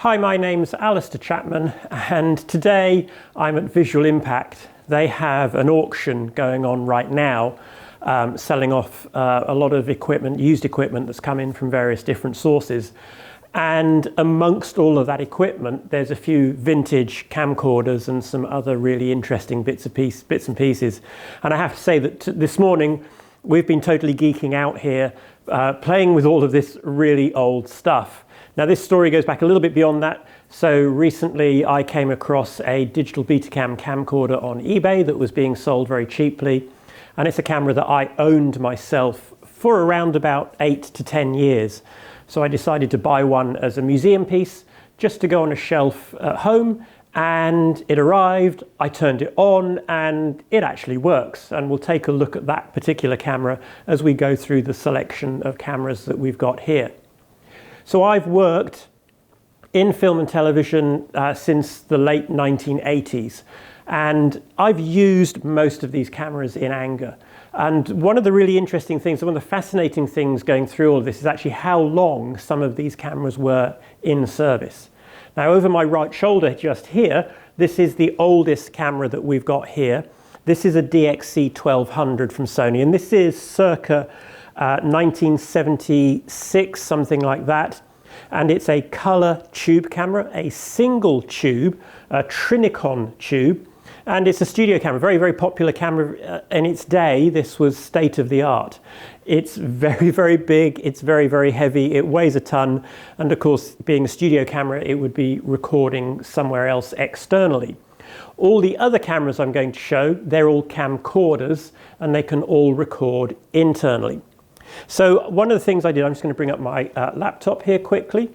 Hi, my name's Alister Chapman, and today I'm at Visual Impact. They have an auction going on right now, selling off a lot of equipment, used equipment that's come in from various different sources. And amongst all of that equipment, there's a few vintage camcorders and some other really interesting bits and pieces. And I have to say that this morning, we've been totally geeking out here, playing with all of this really old stuff. Now this story goes back a little bit beyond that. So recently I came across a Digital Betacam camcorder on eBay that was being sold very cheaply. And it's a camera that I owned myself for around about 8 to 10 years. So I decided to buy one as a museum piece just to go on a shelf at home, and it arrived, I turned it on, and it actually works. And we'll take a look at that particular camera as we go through the selection of cameras that we've got here. So I've worked in film and television since the late 1980s, and I've used most of these cameras in anger. And one of the really interesting things, one of the fascinating things going through all of this is actually how long some of these cameras were in service. Now over my right shoulder just here, this is the oldest camera that we've got here. This is a DXC1200 from Sony, and this is circa 1976, something like that. And it's a color tube camera, a single tube, a Trinicon tube. And it's a studio camera, very, very popular camera in its day. This was state of the art. It's very, very big. It's very, very heavy. It weighs a ton. And of course, being a studio camera, it would be recording somewhere else externally. All the other cameras I'm going to show, they're all camcorders, and they can all record internally. So one of the things I did, I'm just going to bring up my laptop here quickly.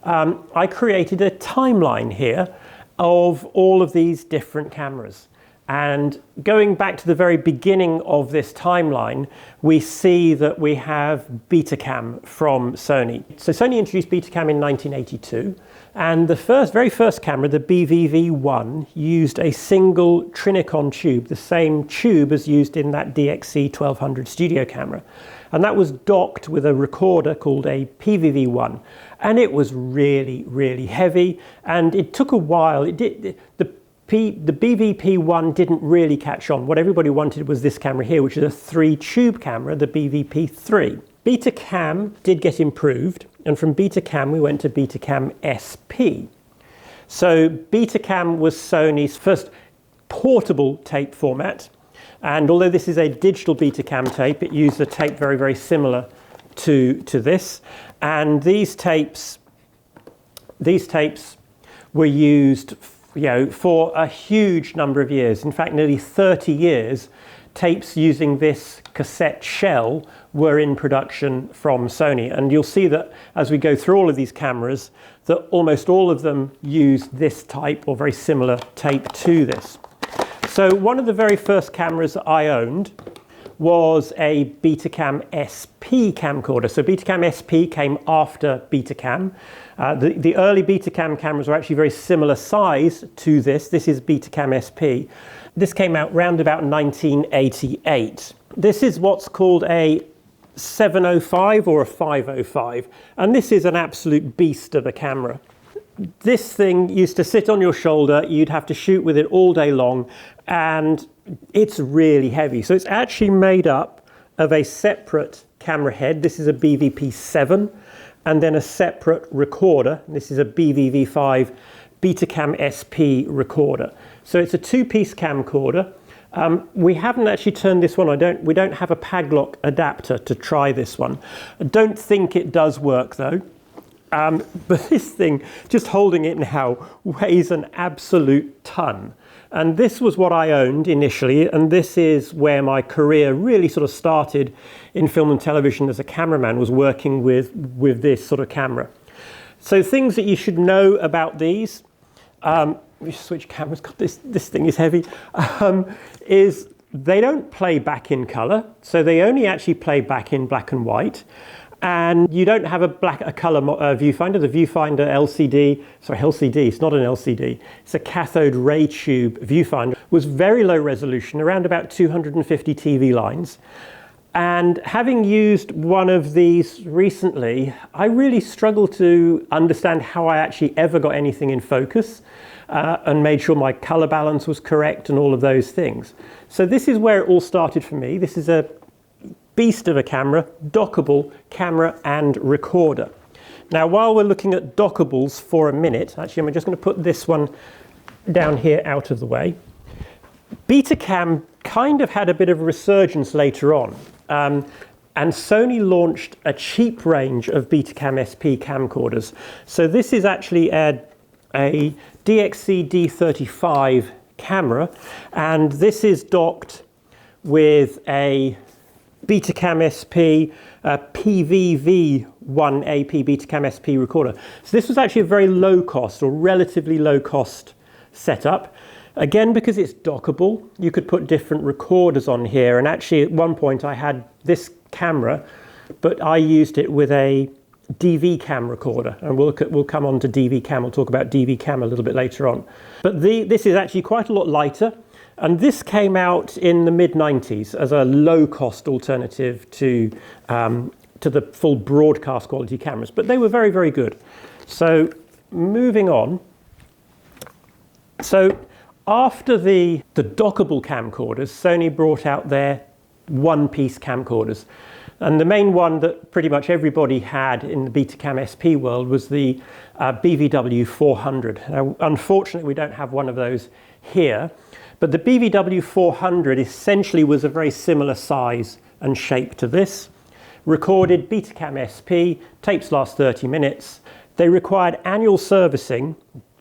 I created a timeline here of all of these different cameras. And going back to the very beginning of this timeline, we see that we have Betacam from Sony. So Sony introduced Betacam in 1982, and the very first camera, the PVV1, used a single Trinicon tube, the same tube as used in that DXC1200 Studio camera. And that was docked with a recorder called a PVV1. And it was really, really heavy. And it took a while. The BVP1 didn't really catch on. What everybody wanted was this camera here, which is a 3-tube camera, the BVP3. Betacam did get improved. And from Betacam, we went to Betacam SP. So Betacam was Sony's first portable tape format. And although this is a digital Betacam tape, it used a tape very, very similar to this. And these tapes were used, for a huge number of years. In fact, nearly 30 years, tapes using this cassette shell were in production from Sony. And you'll see that as we go through all of these cameras, that almost all of them use this type or very similar tape to this. So one of the very first cameras that I owned was a Betacam SP camcorder. So Betacam SP came after Betacam. The early Betacam cameras were actually very similar size to this. This is Betacam SP. This came out round about 1988. This is what's called a 705 or a 505. And this is an absolute beast of a camera. This thing used to sit on your shoulder, you'd have to shoot with it all day long, and it's really heavy. So it's actually made up of a separate camera head. This is a BVP7, and then a separate recorder. This is a BVV5 Betacam SP recorder. So it's a 2-piece camcorder. We haven't actually turned this one on. We don't have a Paglok adapter to try this one. I don't think it does work though. But this thing, just holding it now, weighs an absolute ton. And this was what I owned initially, and this is where my career really sort of started in film and television as a cameraman, was working with this sort of camera. So things that you should know about these, let me switch cameras, God, this thing is heavy, is they don't play back in color, so they only actually play back in black and white. And you don't have a color viewfinder. The viewfinder LCD, it's not an LCD. It's a cathode ray tube viewfinder. It was very low resolution, around about 250 TV lines. And having used one of these recently, I really struggle to understand how I actually ever got anything in focus and made sure my color balance was correct and all of those things. So this is where it all started for me. This is a beast of a camera, dockable camera and recorder. Now, while we're looking at dockables for a minute, actually, I'm just going to put this one down here out of the way. Betacam kind of had a bit of a resurgence later on. And Sony launched a cheap range of Betacam SP camcorders. So this is actually a DXC1200 camera, and this is docked with a Betacam SP PVV1 AP Betacam SP recorder. So this was actually a very low cost, or relatively low cost setup. Again, because it's dockable, you could put different recorders on here. And actually, at one point, I had this camera, but I used it with a DVCAM recorder. And we'll come on to DVCAM. We'll talk about DVCAM a little bit later on. But this is actually quite a lot lighter. And this came out in the mid-90s as a low-cost alternative to the full broadcast quality cameras. But they were very, very good. So moving on. So after the dockable camcorders, Sony brought out their one-piece camcorders. And the main one that pretty much everybody had in the Betacam SP world was the BVW400. Now, unfortunately, we don't have one of those here, but the BVW400 essentially was a very similar size and shape to this. Recorded Betacam SP, tapes last 30 minutes. They required annual servicing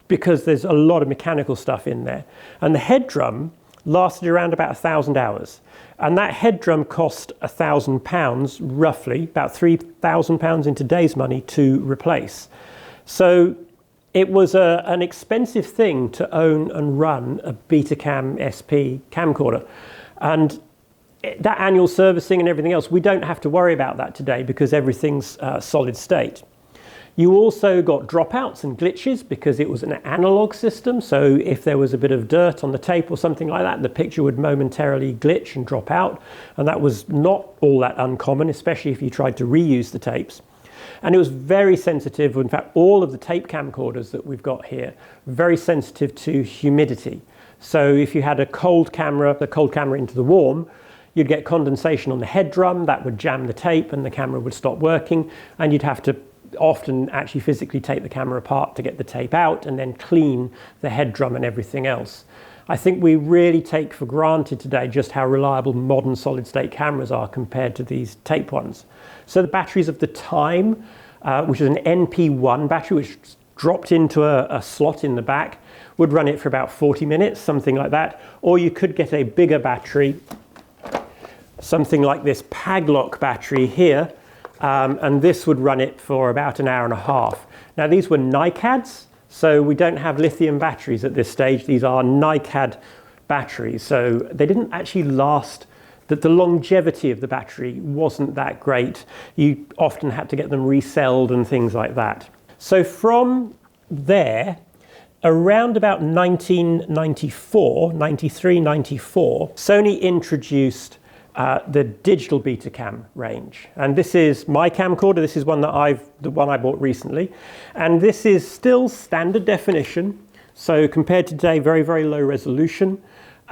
because there's a lot of mechanical stuff in there. And the head drum lasted around about 1,000 hours. And that head drum cost £1,000, roughly, about £3,000 in today's money to replace. So it was an expensive thing to own and run a Betacam SP camcorder. And that annual servicing and everything else, we don't have to worry about that today because everything's solid state. You also got dropouts and glitches because it was an analog system. So if there was a bit of dirt on the tape or something like that, the picture would momentarily glitch and drop out. And that was not all that uncommon, especially if you tried to reuse the tapes. And it was very sensitive. In fact, all of the tape camcorders that we've got here, very sensitive to humidity. So if you had the cold camera into the warm, you'd get condensation on the head drum. That would jam the tape and the camera would stop working. And you'd have to often actually physically take the camera apart to get the tape out and then clean the head drum and everything else. I think we really take for granted today just how reliable modern solid state cameras are compared to these tape ones. So the batteries of the time, which is an NP1 battery, which dropped into a slot in the back, would run it for about 40 minutes, something like that. Or you could get a bigger battery, something like this Paglok battery here, and this would run it for about an hour and a half. Now these were NiCads, so we don't have lithium batteries at this stage. These are NiCad batteries, so they didn't actually last. That the longevity of the battery wasn't that great. You often had to get them resold and things like that. So from there, around about 1994, 93, 94, Sony introduced the Digital Betacam range. And this is my camcorder. This is the one I bought recently. And this is still standard definition. So compared to today, very, very low resolution.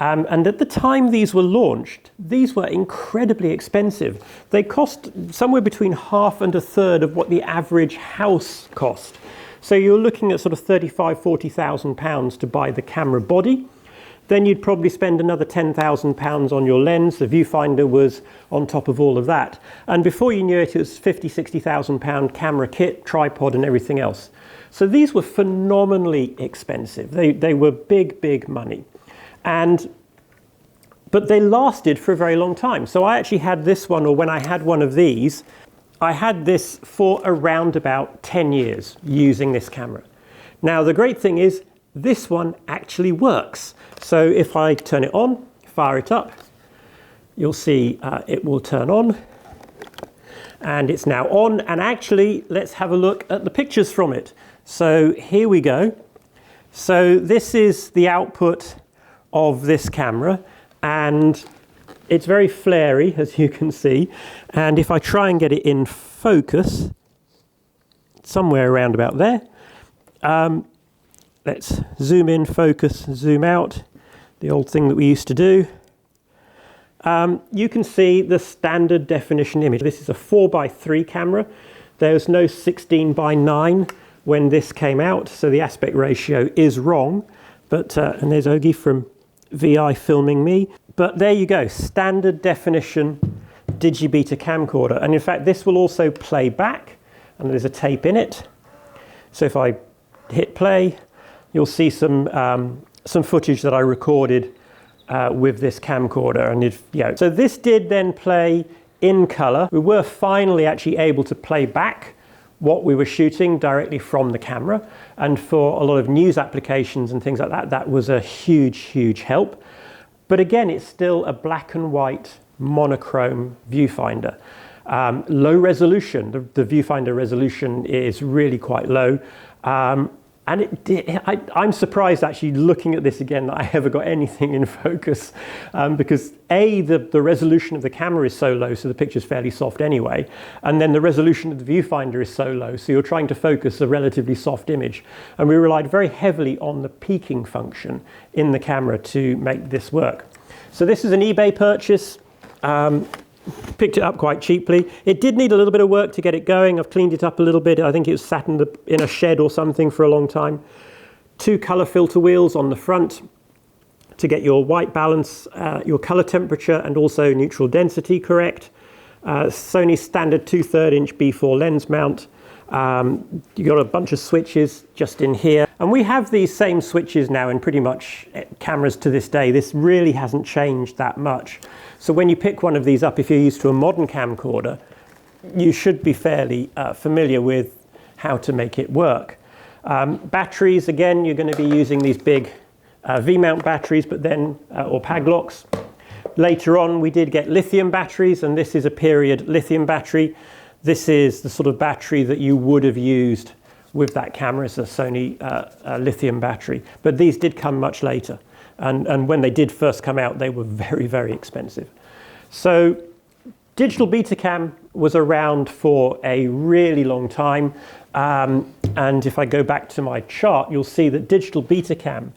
And at the time these were launched, these were incredibly expensive. They cost somewhere between half and a third of what the average house cost. So you're looking at sort of £35,000, £40,000 to buy the camera body. Then you'd probably spend another £10,000 on your lens. The viewfinder was on top of all of that. And before you knew it, it was £50,000, £60,000 camera kit, tripod and everything else. So these were phenomenally expensive. They were big, big money. But they lasted for a very long time. So I actually had this one, or when I had one of these, I had this for around about 10 years using this camera. Now the great thing is, this one actually works. So if I turn it on, fire it up, you'll see it will turn on. And it's now on. And actually, let's have a look at the pictures from it. So here we go. So this is the output of this camera. And It's very flary, as you can see, and if I try and get it in focus, somewhere around about there, let's zoom in, focus, zoom out, the old thing that we used to do. You can see the standard definition image. This is a 4:3 camera. There's no 16:9 when this came out, so the aspect ratio is wrong. But and there's Ogie from VI filming me. But there you go, standard definition Digibeta camcorder. And in fact, this will also play back, and there's a tape in it. So if I hit play, you'll see some footage that I recorded with this camcorder. And so this did then play in color. We were finally actually able to play back what we were shooting directly from the camera. And for a lot of news applications and things like that, that was a huge, huge help. But again, it's still a black and white monochrome viewfinder. Low resolution, the viewfinder resolution is really quite low. And I'm surprised actually looking at this again that I ever got anything in focus because the resolution of the camera is so low, so the picture's fairly soft anyway, and then the resolution of the viewfinder is so low, so you're trying to focus a relatively soft image. And we relied very heavily on the peaking function in the camera to make this work. So this is an eBay purchase. Picked it up quite cheaply. It did need a little bit of work to get it going. I've cleaned it up a little bit. I think it was sat in a shed or something for a long time. 2 color filter wheels on the front to get your white balance, your color temperature, and also neutral density correct. Sony standard 2/3 inch B4 lens mount. You got a bunch of switches just in here. And we have these same switches now in pretty much cameras to this day. This really hasn't changed that much. So when you pick one of these up, if you're used to a modern camcorder, you should be fairly familiar with how to make it work. Batteries, again, you're going to be using these big V-mount batteries, but then, or Pagloks. Later on, we did get lithium batteries, and this is a period lithium battery. This is the sort of battery that you would have used with that camera. It's a Sony lithium battery, but these did come much later. And when they did first come out, they were very, very expensive. So Digital Betacam was around for a really long time. And if I go back to my chart, you'll see that Digital Betacam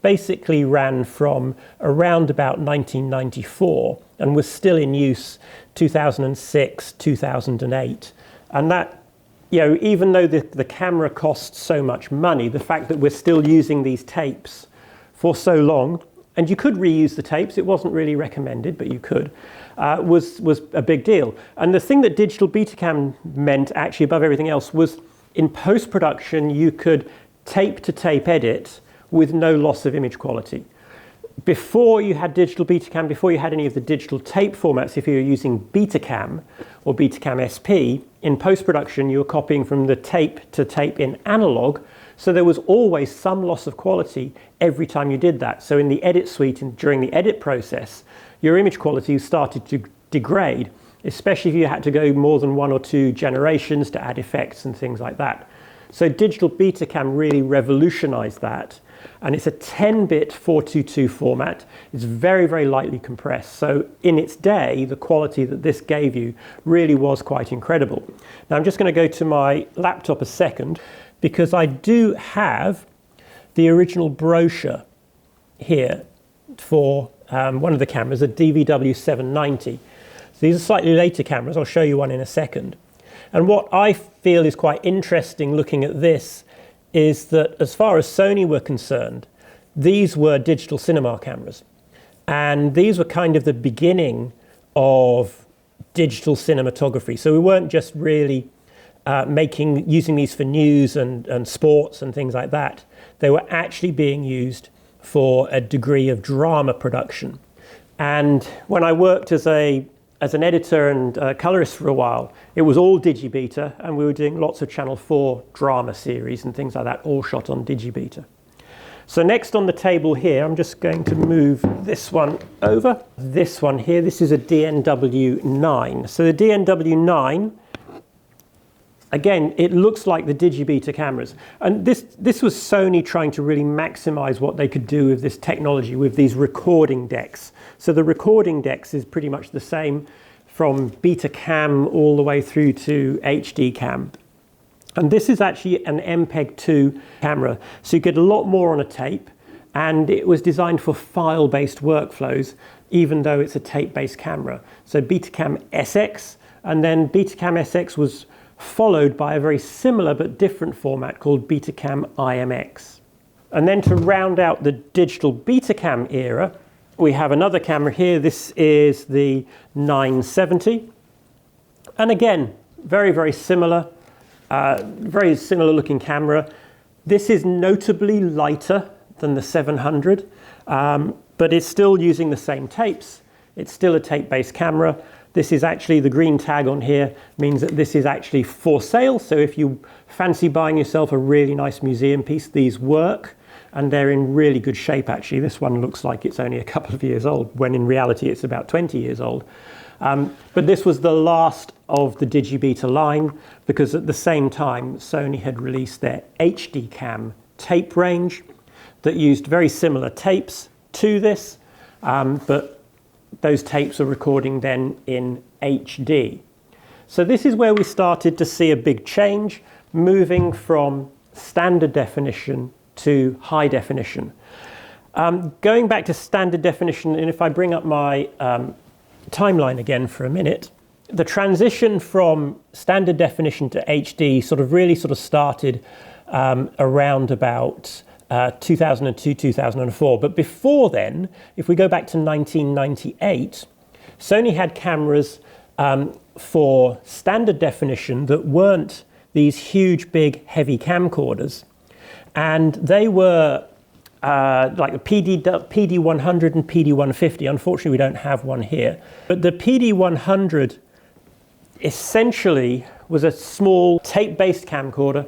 basically ran from around about 1994 and was still in use 2006, 2008. And that, even though the camera costs so much money, the fact that we're still using these tapes for so long, and you could reuse the tapes, it wasn't really recommended, but you could, was a big deal. And the thing that Digital Betacam meant, actually above everything else, was in post-production you could tape-to-tape edit with no loss of image quality. Before you had Digital Betacam, before you had any of the digital tape formats, if you were using Betacam or Betacam SP, in post-production you were copying from the tape to tape in analog, so there was always some loss of quality every time you did that. So in the edit suite and during the edit process, your image quality started to degrade, especially if you had to go more than 1 or 2 generations to add effects and things like that. So Digital Betacam really revolutionized that. And it's a 10-bit 422 format. It's very, very lightly compressed. So in its day, the quality that this gave you really was quite incredible. Now I'm just going to go to my laptop a second, because I do have the original brochure here for one of the cameras, a DVW-790. So these are slightly later cameras. I'll show you one in a second. And what I feel is quite interesting looking at this is that as far as Sony were concerned, these were digital cinema cameras. And these were kind of the beginning of digital cinematography. So we weren't just really using these for news and sports and things like that. They were actually being used for a degree of drama production. And when I worked as an editor and colorist for a while, it was all Digibeta, and we were doing lots of Channel 4 drama series and things like that, all shot on Digibeta. So next on the table here, I'm just going to move this one over. This one here, this is a DNW-9. So the DNW-9 Again, it looks like the Digibeta cameras. And this was Sony trying to really maximize what they could do with this technology, with these recording decks. So the recording decks is pretty much the same from Betacam all the way through to HDCAM. And this is actually an MPEG-2 camera. So you get a lot more on a tape, and it was designed for file-based workflows, even though it's a tape-based camera. So Betacam SX, and then Betacam SX was followed by a very similar but different format called Betacam IMX. And then to round out the digital Betacam era, we have another camera here. This is the 970. And again, very, very similar looking camera. This is notably lighter than the 700, but it's still using the same tapes. It's still a tape-based camera. This is actually, the green tag on here means that this is actually for sale. So if you fancy buying yourself a really nice museum piece, these work, and they're in really good shape actually. This one looks like it's only a couple of years old, when in reality it's about 20 years old. But this was the last of the Digibeta line, because at the same time Sony had released their HDCAM tape range that used very similar tapes to this, but those tapes are recording then in HD. So this is where we started to see a big change, moving from standard definition to high definition. Going back to standard definition, and if I bring up my timeline again for a minute, the transition from standard definition to HD really started around about 2002, 2004. But before then, if we go back to 1998, Sony had cameras for standard definition that weren't these huge, big, heavy camcorders. And they were like the PD100 and PD150. Unfortunately, we don't have one here. But the PD100 essentially was a small tape-based camcorder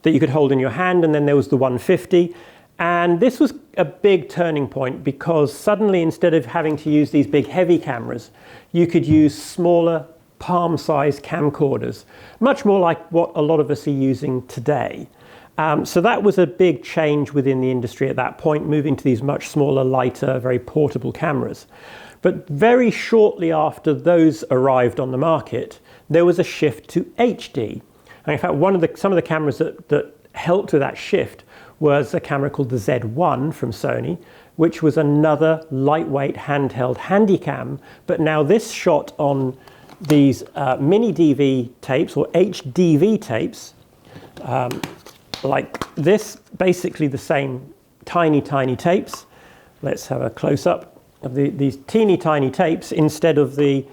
that you could hold in your hand, and then there was the 150. And this was a big turning point, because suddenly, instead of having to use these big heavy cameras, you could use smaller palm-sized camcorders, much more like what a lot of us are using today. So that was a big change within the industry at that point, moving to these much smaller, lighter, very portable cameras. But very shortly after those arrived on the market, there was a shift to HD. And in fact, some of the cameras that helped with that shift was a camera called the Z1 from Sony, which was another lightweight handheld Handycam, but now this shot on these mini DV tapes, or HDV tapes, like this, basically the same tiny, tiny tapes. Let's have a close-up of these teeny tiny tapes instead of the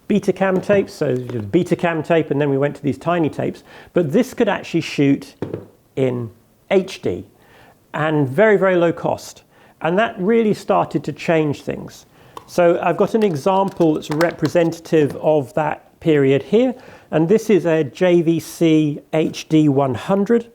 Betacam tapes. So the Betacam tape, and then we went to these tiny tapes. But this could actually shoot in HD and very, very low cost. And that really started to change things. So I've got an example that's representative of that period here. And this is a JVC HD100.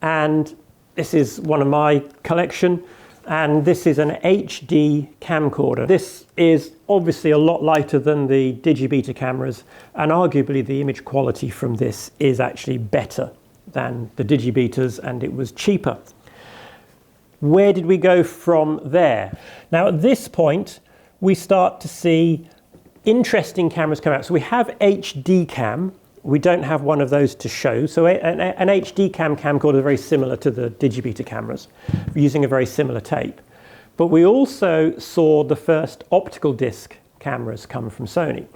And this is one of my collection. And this is an HD camcorder. This is obviously a lot lighter than the Digibeta cameras, and arguably the image quality from this is actually better than the Digibetas, and it was cheaper. Where did we go from there? Now at this point, we start to see interesting cameras come out. So we have HDCAM. We don't have one of those to show. So an HDCAM camcorder is very similar to the Digibeta cameras, using a very similar tape. But we also saw the first optical disc cameras come from Sony.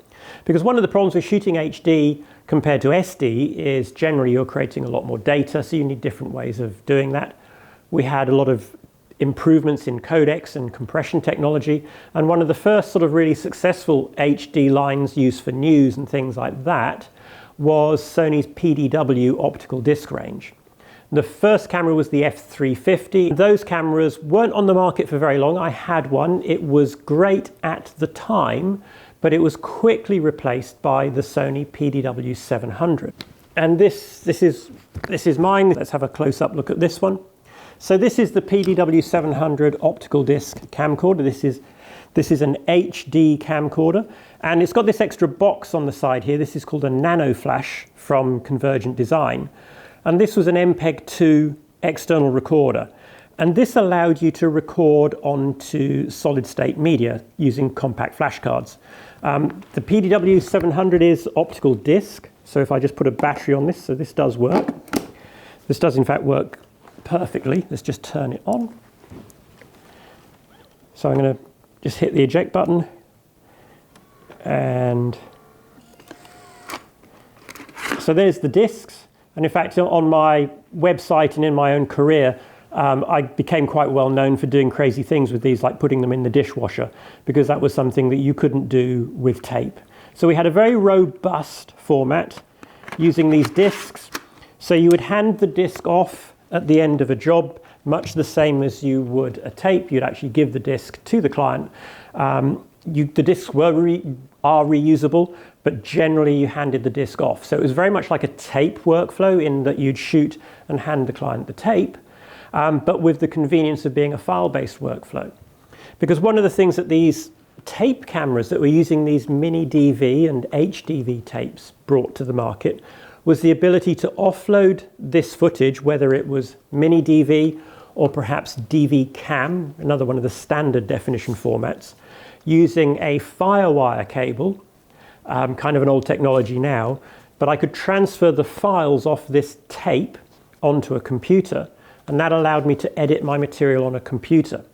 Because one of the problems with shooting HD compared to SD is generally you're creating a lot more data, so you need different ways of doing that. We had a lot of improvements in codecs and compression technology, and one of the first really successful HD lines used for news and things like that was Sony's PDW optical disc range. The first camera was the F350. Those cameras weren't on the market for very long. I had one. It was great at the time, but it was quickly replaced by the Sony PDW-700. And this is mine. Let's have a close-up look at this one. So this is the PDW-700 optical disc camcorder. This is an HD camcorder, and it's got this extra box on the side here. This is called a NanoFlash from Convergent Design. And this was an MPEG-2 external recorder. And this allowed you to record onto solid-state media using compact flash cards. The PDW-700 is optical disc. So if I just put a battery on this, so this does work. This does in fact work perfectly. Let's just turn it on. So I'm going to just hit the eject button, and so there's the discs. And in fact, on my website and in my own career, I became quite well known for doing crazy things with these, like putting them in the dishwasher, because that was something that you couldn't do with tape. So we had a very robust format using these discs. So you would hand the disc off at the end of a job, much the same as you would a tape. You'd actually give the disc to the client. The discs are reusable, but generally you handed the disc off. So it was very much like a tape workflow in that you'd shoot and hand the client the tape, but with the convenience of being a file-based workflow. Because one of the things that these tape cameras that were using these mini DV and HDV tapes brought to the market was the ability to offload this footage, whether it was mini DV or perhaps DVCAM, another one of the standard definition formats, using a FireWire cable, kind of an old technology now, but I could transfer the files off this tape onto a computer, and that allowed me to edit my material on a computer.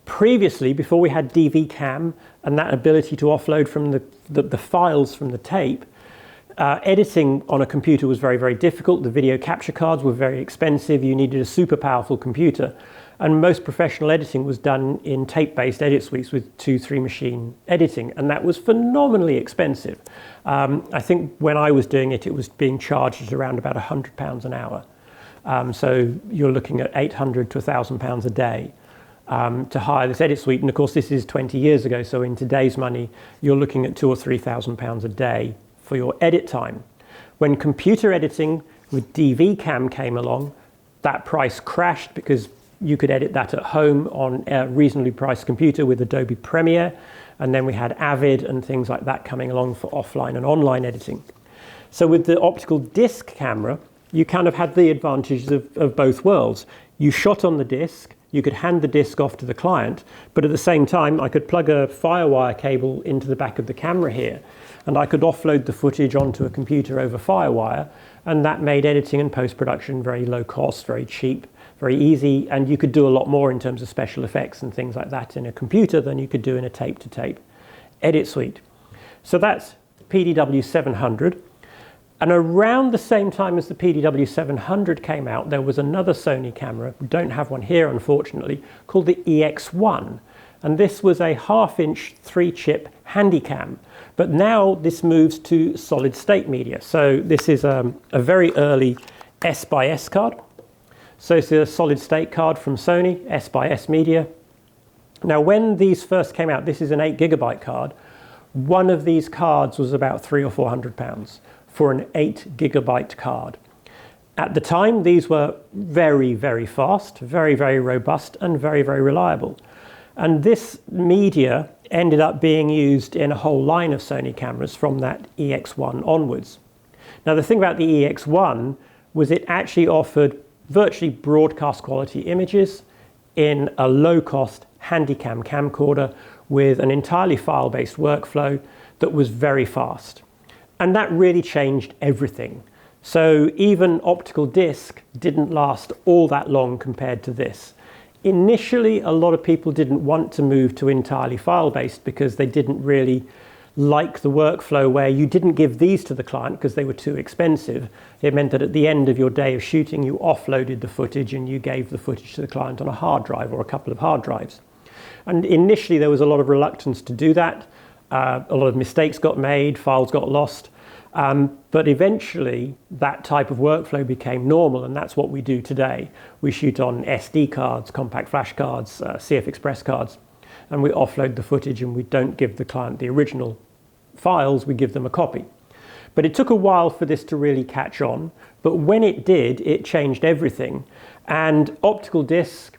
Previously, before we had DVCAM and that ability to offload from the files from the tape, editing on a computer was very, very difficult. The video capture cards were very expensive. You needed a super powerful computer. And most professional editing was done in tape-based edit suites with 2-3 machine editing. And that was phenomenally expensive. I think when I was doing it, it was being charged at around about £100 an hour. So you're looking at £800 to £1,000 a day to hire this edit suite. And of course, this is 20 years ago. So in today's money, you're looking at £2,000 or £3,000 a day for your edit time. When computer editing with DVCAM came along, that price crashed because you could edit that at home on a reasonably priced computer with Adobe Premiere, and then we had Avid and things like that coming along for offline and online editing. So with the optical disc camera, you kind of had the advantages of both worlds. You shot on the disc, you could hand the disc off to the client, but at the same time I could plug a FireWire cable into the back of the camera here, and I could offload the footage onto a computer over FireWire, and that made editing and post-production very low cost, very cheap, very easy, and you could do a lot more in terms of special effects and things like that in a computer than you could do in a tape-to-tape edit suite. So that's PDW-700. And around the same time as the PDW-700 came out, there was another Sony camera, we don't have one here unfortunately, called the EX1. And this was a 1/2-inch 3-chip Handycam. But now this moves to solid state media. So this is a very early S/S card. So it's a solid state card from Sony, S/S media. Now when these first came out, this is an 8GB card. One of these cards was about £300 or £400 for an 8GB card. At the time, these were very, very fast, very, very robust, and very, very reliable. And this media ended up being used in a whole line of Sony cameras from that EX1 onwards. Now the thing about the EX1 was it actually offered virtually broadcast quality images in a low-cost Handycam camcorder with an entirely file-based workflow that was very fast. And that really changed everything. So even optical disc didn't last all that long compared to this. Initially, a lot of people didn't want to move to entirely file-based because they didn't really like the workflow where you didn't give these to the client because they were too expensive. It meant that at the end of your day of shooting, you offloaded the footage and you gave the footage to the client on a hard drive or a couple of hard drives. And initially, there was a lot of reluctance to do that. A lot of mistakes got made, files got lost. But eventually, that type of workflow became normal, and that's what we do today. We shoot on SD cards, compact flash cards, CF Express cards, and we offload the footage and we don't give the client the original files, we give them a copy. But it took a while for this to really catch on, but when it did, it changed everything. And optical disc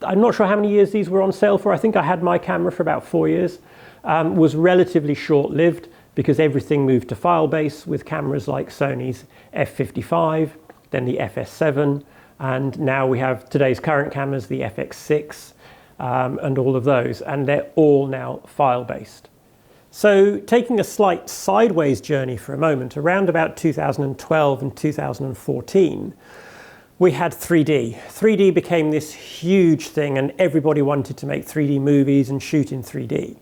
I'm not sure how many years these were on sale for. I think I had my camera for about 4 years. Was relatively short-lived because everything moved to file-based with cameras like Sony's f55, then the FS7, and now we have today's current cameras, the FX6, and all of those, and they're all now file-based. So taking a slight sideways journey for a moment, around about 2012 and 2014, we had 3D. 3D became this huge thing and everybody wanted to make 3D movies and shoot in 3D.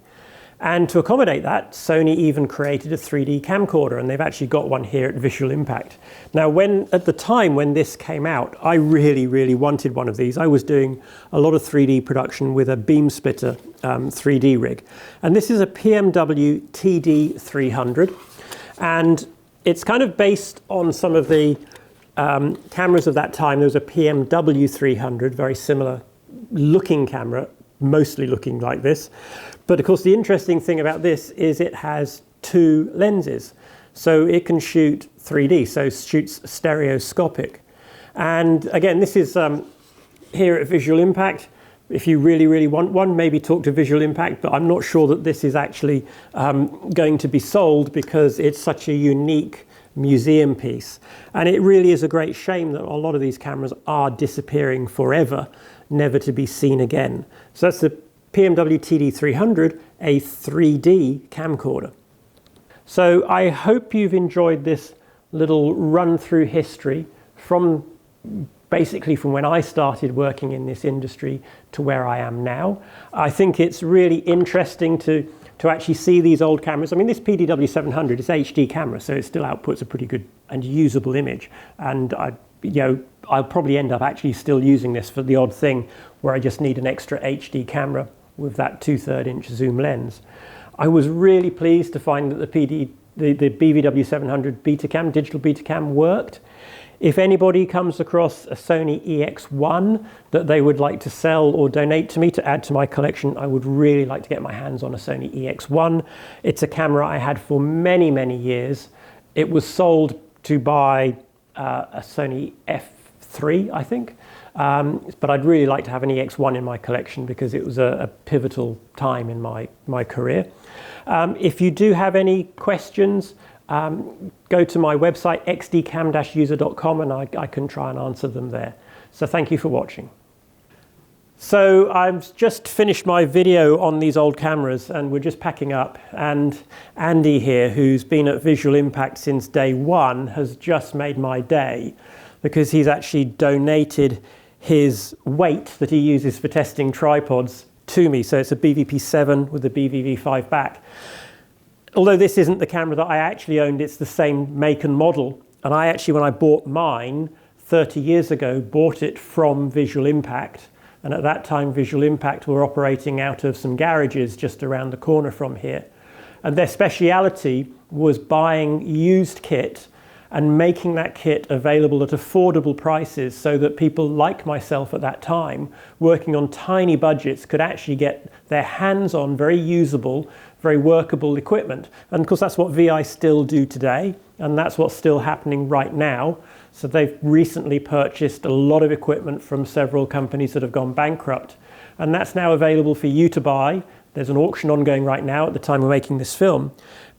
And to accommodate that, Sony even created a 3D camcorder, and they've actually got one here at Visual Impact. Now, at the time when this came out, I really, really wanted one of these. I was doing a lot of 3D production with a beam splitter 3D rig. And this is a PMW-TD300. And it's kind of based on some of the cameras of that time. There was a PMW-300, very similar looking camera, mostly looking like this. But of course, the interesting thing about this is it has 2 lenses. So it can shoot 3D, so shoots stereoscopic. And again, this is here at Visual Impact. If you really, really want one, maybe talk to Visual Impact, but I'm not sure that this is actually going to be sold because it's such a unique museum piece. And it really is a great shame that a lot of these cameras are disappearing forever, never to be seen again. So that's the PMW-TD300, a 3D camcorder. So I hope you've enjoyed this little run through history from basically from when I started working in this industry to where I am now. I think it's really interesting to actually see these old cameras. I mean, this PDW-700 is HD camera, so it still outputs a pretty good and usable image. And I'll probably end up actually still using this for the odd thing where I just need an extra HD camera with that 2/3 inch zoom lens. I was really pleased to find that the BVW-700 Betacam, Digital Betacam, worked. If anybody comes across a Sony EX1 that they would like to sell or donate to me to add to my collection, I would really like to get my hands on a Sony EX1. It's a camera I had for many, many years. It was sold to buy a Sony F3, I think. But I'd really like to have an EX1 in my collection because it was a pivotal time in my career. If you do have any questions, go to my website, xdcam-user.com, and I can try and answer them there. So thank you for watching. So I've just finished my video on these old cameras and we're just packing up, and Andy here, who's been at Visual Impact since day one, has just made my day because he's actually donated his weight that he uses for testing tripods to me. So it's a BVP7 with a BVV5 back. Although this isn't the camera that I actually owned, it's the same make and model. And I actually, when I bought mine 30 years ago, bought it from Visual Impact. And at that time, Visual Impact were operating out of some garages just around the corner from here. And their speciality was buying used kit and making that kit available at affordable prices so that people like myself at that time, working on tiny budgets, could actually get their hands on very usable, very workable equipment. And of course, that's what VI still do today, and that's what's still happening right now. So they've recently purchased a lot of equipment from several companies that have gone bankrupt, and that's now available for you to buy. There's an auction ongoing right now at the time we're making this film.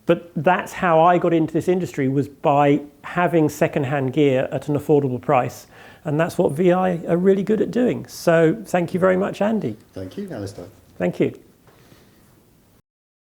But that's how I got into this industry, was by having secondhand gear at an affordable price. And that's what VI are really good at doing. So thank you very much, Andy. Thank you, Alister. Thank you.